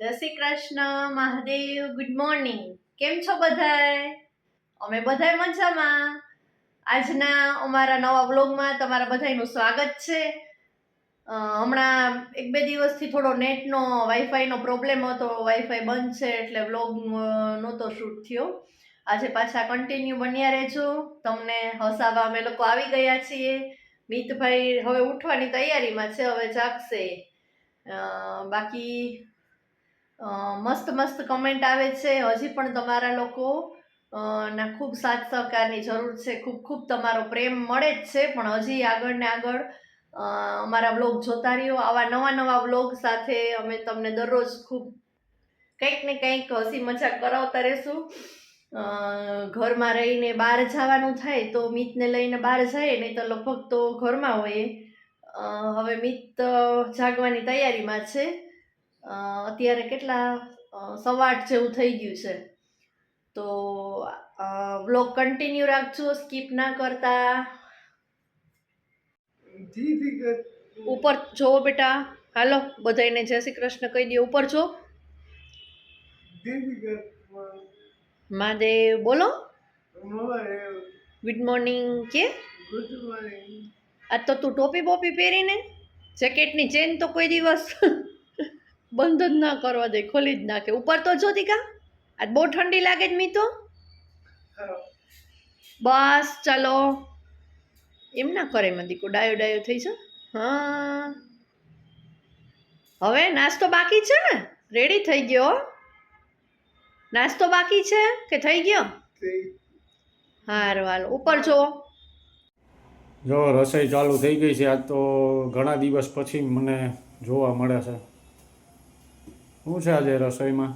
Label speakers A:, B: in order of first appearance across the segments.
A: જય Shri Krishna Mahadev. Good morning. કેમ છો બધાય? અમે બધાય મજામાં. આજના અમારા નવા વ્લોગમાં તમારા બધાયનું સ્વાગત છે. હમણાં એક બે દિવસથી થોડો નેટનો વાઈફાઈનો પ્રોબ્લેમ હતો. વાઈફાઈ બંધ છે એટલે વ્લોગ નહોતો શૂટ થયો. આજે પાછા કન્ટિન્યુ બન્યા રહેજો. તમને હસાવા અમે લોકો આવી ગયા છીએ. મિતભાઈ હવે ઉઠવાની તૈયારીમાં છે, હવે જાગશે. બાકી મસ્ત મસ્ત કમેન્ટ આવે છે. હજી પણ તમારા લોકો ના ખૂબ સાથ સહકારની જરૂર છે. ખૂબ ખૂબ તમારો પ્રેમ મળે જ છે, પણ હજી આગળ ને આગળ અમારા વ્લોગ જોતા રહ્યો. આવા નવા નવા વ્લોગ સાથે અમે તમને દરરોજ ખૂબ કંઈક ને કંઈક હસી મજાક કરાવતા રહેશું. ઘરમાં રહીને બહાર જવાનું થાય તો મિતને લઈને બહાર જાય, નહીં તો લગભગ તો ઘરમાં હોઈએ. હવે મિત જાગવાની તૈયારીમાં છે. અત્યારે કેટલા 8:15 જેવું થઈ ગયું છે. તો વ્લોગ કન્ટિન્યુ રાખજો, સ્કીપ ના કરતા. ઉપર જો બેટા, હાલો બધાને જય શ્રી કૃષ્ણ કહી દો. ઉપર જો. મહાદેવ બોલો. ગુડ મોર્નિંગ કે આ તો તું ટોપી બોપી પહેરીને જેકેટની ચેન તો કોઈ દિવસ બંધ જ ના કરવા દે, ખોલી જ નાખે. ઉપર તો જો દીકા, આજ બહુ ઠંડી લાગે જ મી તો. બસ ચાલો, એમ ના કરે માં દીકો, ડાયો ડાયો થઈ છે. હા હવે નાસ્તો બાકી છે ને? રેડી થઈ ગયો? નાસ્તો બાકી છે કે થઈ ગયો? હારું હાલો ઉપર જો.
B: જો રસોઈ ચાલુ થઈ ગઈ છે. આજ તો ઘણા દિવસ પછી મને જોવા મળે છે. શું છે આજે રસોઈમાં?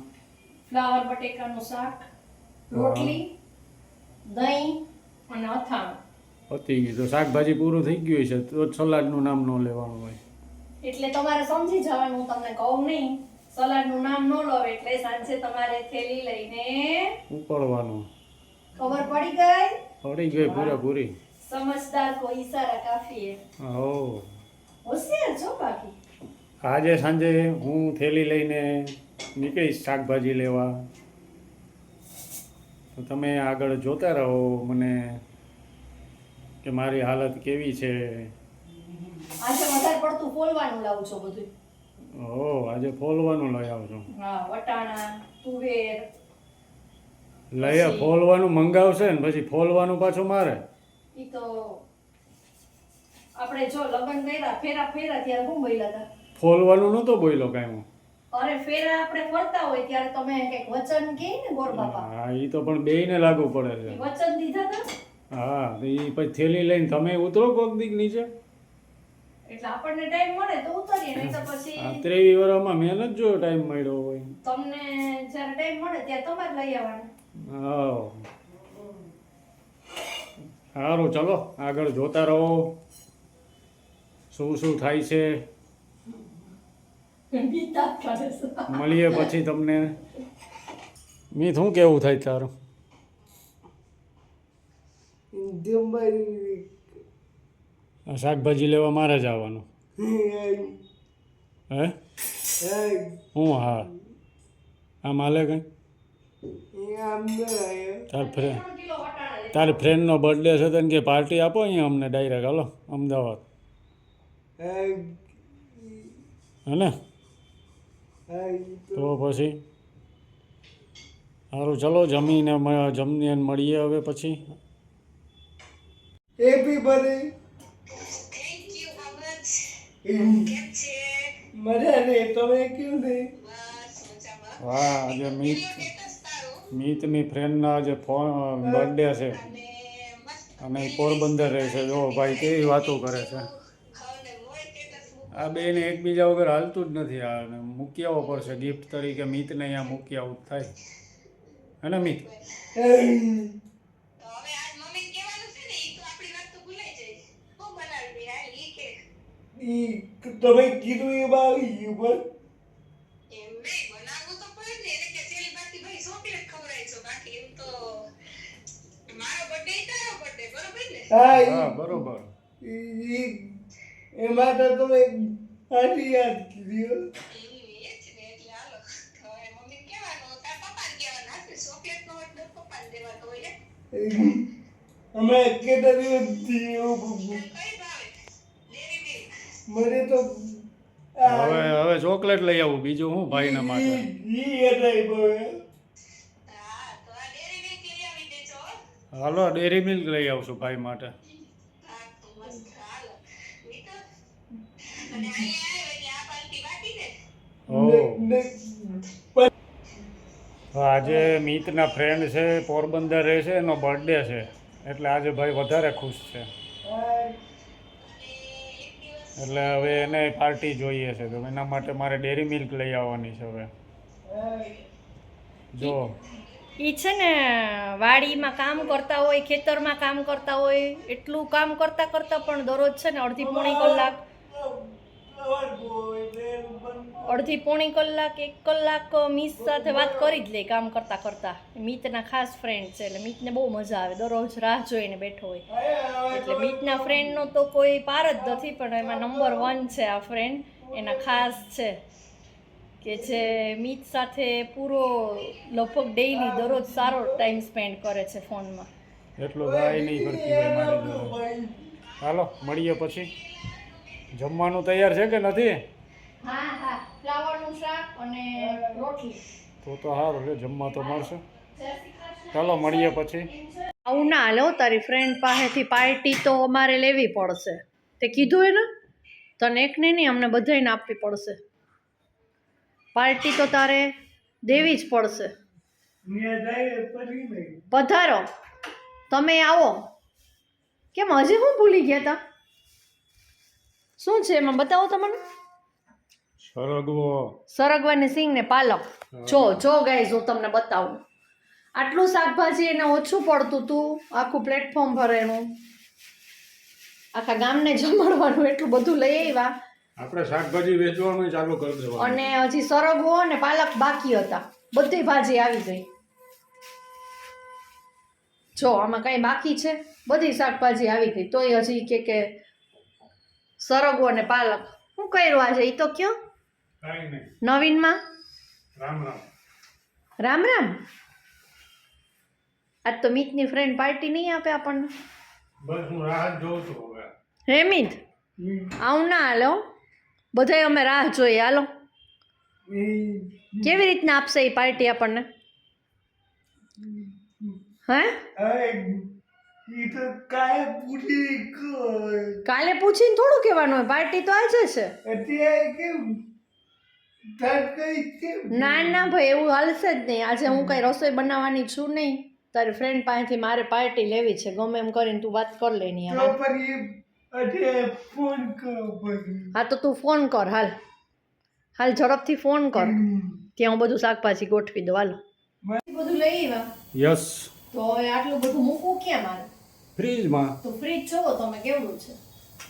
A: ફ્લાવર બટેકાનું શાક, રોટલી, દહીં અને અથાણું.
B: પતી ગયું. તો શાકભાજી પૂરું થઈ ગયું છે તો સલાડનું નામ ન લેવાનું હોય.
A: એટલે તમારે સમજી જવાનું, હું તમને કહું નહીં. સલાડનું નામ ન લો એટલે સાંજે તમારે થેલી લઈને
B: ઉપાડવાનું.
A: ખબર પડી ગઈ?
B: પડી ગઈ પૂરેપૂરી.
A: સમજદાર કો ઈશારા કાફી હે.
B: હો
A: હોશિયાર છો બાકી.
B: આજે સાંજે હું થેલી લઈને નીકળીશ શાકભાજી લેવા. તો તમે આગળ જોતા રહો મને કે મારી હાલત કેવી છે.
A: આજે વધારે પડતું ફોલવાનું લાવું છો બધું.
B: આજે ફોલવાનું લઈ આવજો.
A: હા, વટાણા, તુવેર
B: લઈ ફોલવાનું મંગાવશે ને પછી ફોલવાનું પાછું મારે.
A: ઈ તો આપણે જો લગન કર્યા ફેરા ત્યારે હું બોલ્યા હતા?
B: ફોલવાનું નહોતો બોલ્યો કાંઈ હું.
A: અરે ફેરા આપણે ફરતા હોય ત્યારે તમે કંઈક વચન કહે ને ગોર બાપા.
B: હા એ તો પણ બેયને લાગુ પડે છે.
A: વચન દીધા હતા.
B: હા તો એ પછી થેલી લઈને તમે ઉતરો કોક દીક નીચે.
A: એટલે આપણને ટાઈમ મળે તો ઉતરીએ, નહીં તો પછી
B: 23 વર્ષમાં મેં નથી જો ટાઈમ મળ્યો હોય.
A: તમને જ્યારે ટાઈમ મળે ત્યારે તમારે લઈ આવવાનું.
B: હા સારું, ચલો આગળ જોતા રહો શું શું થાય છે. મળીએ પછી તમને. મી શું કેવું થાય તારું? શાકભાજી લેવા મારે જ આવવાનું હે? હું હા આમ હાલે કઈ? તારી ફ્રેન્ડનો બર્થડે છે તને કે પાર્ટી આપો અહીંયા અમને ડાયરેક્ટ. હાલો અમદાવાદ હે ને? તો પછી સારું ચલો જમીને મળીએ હવે પછી.
C: Happy birthday. Thank you so much. કેમ છે? મજા ને તમે કેમ છે? બસ મજામાં.
B: વાહ આજે મીતની ફ્રેન્ડના આજે બર્થડે છે અને એ પોરબંદર રહે છે. જો ભાઈ કેવી વાતો કરે છે. આ બેને એકબીજા વગર હાલતું જ નથી. આ મૂકી આવવો પડશે ગિફ્ટ તરીકે. મીતને અહીંયા મૂકી આવું થાય હે ને મિત?
C: તમે કીધું એ આવી ગયું પણ એમ નહીં બનાવવું તો પડે ને. એને કે ચેલી બાકી ભાઈ ચોકલેટ ખવડાવી છો, બાકી એમ તો મારો બર્થડે તારો બર્થડે બરોબર ને? હા
B: બરોબર.
C: એમાં તો તમે સાચી યાદ કીધી. એ જ ને એટલે હાલો
D: અમે કેટલા દિવસથી એવું
C: કઈ ભાવે ડેરી મિલ્ક
D: મને તો
B: હવે ચોકલેટ લઈ આવું બીજું હું ભાઈના માટે
D: ઈ એટલે
C: હા તો આ ડેરી મિલ્ક લઈ આવી દેજો હો.
B: હાલો ડેરી મિલ્ક લઈ આવશું ભાઈ માટે
C: હા તો મસ્ત હાલો મીઠો અને અહીંયા આવ્યો એટલે આ પાલટી બાકી ને
B: ઓ આજે મિતના ફ્રેન્ડ છે પોરબંદર રહે છે એનો બર્થડે છે એટલે આજે ભાઈ વધારે ખુશ છે એટલે હવે એને પાર્ટી જોઈએ છે તો એના માટે મારે ડેરી મિલ્ક લઈ આવવાની છે હવે જો
A: એ છે ને વાડીમાં કામ કરતા હોય ખેતરમાં કામ કરતા હોય એટલું કામ કરતા કરતા પણ દરરોજ છે ને અડધી પોણી કલાક 1 કલાક મિસ સાથે વાત કરી જ લે કામ કરતા કરતા. મિતના ખાસ ફ્રેન્ડ છે એટલે મિતને બહુ મજા આવે દરરોજ રાહ જોઈને બેઠો હોય એટલે મિતના ફ્રેન્ડનો તો કોઈ પાર જ નથી પણ એમાં નંબર 1 છે આ ફ્રેન્ડ એના ખાસ છે કે જે મિત સાથે પૂરો લગભગ ડેઈલી દરરોજ સારો ટાઈમ સ્પેન્ડ કરે છે ફોનમાં.
B: એટલું ગાય નહીં કરતી હોય મારી જોડે. હાલો મળીએ પછી. જમવાનું તૈયાર છે કે નથી?
A: હા હા ફ્લાવરનું શાક અને રોટલી.
B: તો સારું લે જમવા તો મળશે. ચાલો મળીએ પછી.
A: આવું ના હાલે હો તારી ફ્રેન્ડ પાસેથી પાર્ટી તો અમારે લેવી પડશે. તે કીધું એને તને એકને નહીં અમને બધાને આપવી પડશે. પાર્ટી તો તારે દેવી જ પડશે. પધારો તમે આવો. કેમ હજી હું ભૂલી ગયા તા? શું છે એમાં બતાવો તમને. સરગવાની સિંગ ને પાલક. જો ગાઈઝ હું તમને બતાવું. આટલું શાકભાજી એને ઓછું પડતું હતું આખું પ્લેટફોર્મ ભરેલું આખા ગામને જમાડવાનું એટલું બધું લઈ આવ્યા.
B: આપણે શાકભાજી વેચવાનું ચાલુ કરી દેવાનું
A: અને હજી સરગવો અને પાલક બાકી હતા. બધી ભાજી આવી ગઈ. જો આમાં કઈ બાકી છે? બધી શાકભાજી આવી ગઈ તોય હજી કે સરગવો અને પાલક. શું કર્યું આજે એ તો કયો
B: કાંઈ નહીં.
A: નવીનમાં?
B: રામ રામ.
A: રામ રામ. આજ તો મિતની ફ્રેન્ડ પાર્ટી નહીં આપે આપણને.
B: બસ હું રાહ જ જોઉં છું હવે.
A: હે મિત આવું ના હાલો બધાય અમે રાહ જોઈએ. હાલો કેવી રીતના આપશે એ પાર્ટી આપણને? હે કાલે પૂછીને થોડું કહેવાનું હોય પાર્ટી તો આજે છે. ના ના ભાઈ એવું હાલશે જ નહીં. આજે હું કઈ રસોઈ બનાવવાની છું નહીં. તારી ફ્રેન્ડ પાસેથી મારે પાર્ટી લેવી છે ગમે એમ કરીને તું વાત કર લે ની. હા તો તું ફોન કર. હાલ ઝડપથી ફોન કર ત્યાં હું બધું શાકભાજી ગોઠવી દઉં. હાલો બધું લઈ આવ્યા.
B: યસ.
A: તો હવે આટલું બધું મૂકવું ક્યાં મારે?
B: ફ્રીજમાં.
A: તો ફ્રીજ જોવો તમે કેવડું છે.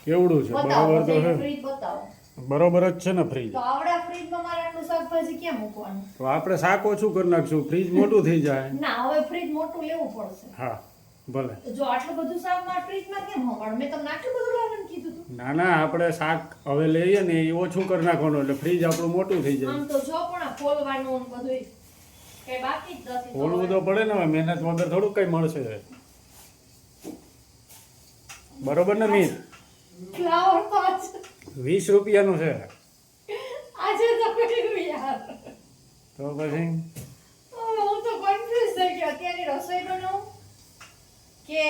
B: કેવડું છે? બરાબર તો છે.
A: ફ્રીજ બતાવો.
B: બરોબર જ છે ને ફ્રીજ.
A: તો આવડા ફ્રીજમાં મારે આટલું શાકભાજી ક્યાં મૂકવાનું?
B: તો આપણે શાક ઓછું કરી નાખશું ફ્રીજ મોટું થઈ જાય.
A: ના હવે ફ્રીજ મોટું લેવું પડશે.
B: હા ભલે.
A: જો આટલું બધું શાક મારા ફ્રીજમાં કેમ હોવાનું? મેં તમને આટલું બધું લાવવાનું કીધું હતું.
B: ના ના આપણે શાક હવે લઈએ ને એ ઓછું કરી નાખવાનું એટલે ફ્રીજ આપણું મોટું થઈ જાય.
A: આમ તો જો પણ આ ખોલવાનું ને બધું કઈ બાકી જ નથી.
B: ખોલવું તો પડે ને હવે મહેનત વગર થોડુંક કઈ મળશે. બરોબર ને મીત?
A: ફ્લાવર તો આજે
B: 20 રૂપિયાનું છે.
A: આજે તો કર્યું યાર.
B: તો પછી
A: હું તો કન્ફ્યુઝ થઈ ગયો. અત્યારે રસોઈ બનાવું કે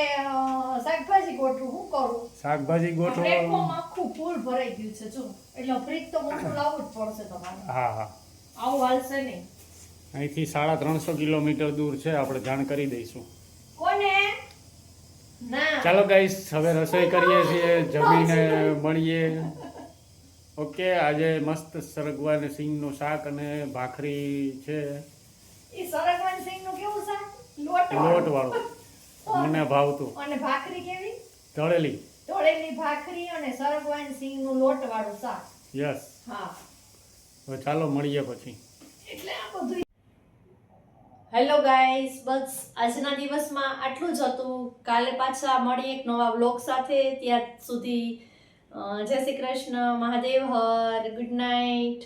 A: શાકભાજી ગોઠવું શું કરું?
B: શાકભાજી ગોઠવો.
A: પ્લેટફોર્મ આખું ફૂલ ભરાઈ ગયું છે જો. એટલે ફ્રીજ તો મોટું લાવવું જ પડશે તમારે.
B: હા હા
A: આવું હાલશે નહીં.
B: અહીંથી 350 કિલોમીટર દૂર છે આપણે જાણ કરી દઈશું.
A: કોને? ના
B: ચાલો ગાઈસ હવે રસોઈ કરીએ છીએ જમીને મળીએ. ઓકે આજે મસ્ત સરગવા સિંગનું શાક અને ભાખરી છે.
A: એ સરગવાની સિંગનું કેવું શાક?
B: લોટ વાળું મને ભાવતું.
A: અને ભાખરી કેવી?
B: તળેલી.
A: તળેલી ભાખરી અને સરગવાની સિંગનું લોટ વાળું શાક.
B: યસ.
A: હા
B: હવે ચાલો મળીએ પછી.
A: એટલે આ બધું. હેલો ગાઈસ, બસ આજના દિવસમાં આટલું જ હતું. કાલે પાછા મળીએ એક નવા વ્લોગ સાથે. ત્યાં સુધી જય શ્રી કૃષ્ણ, મહાદેવ હર, ગુડ નાઇટ.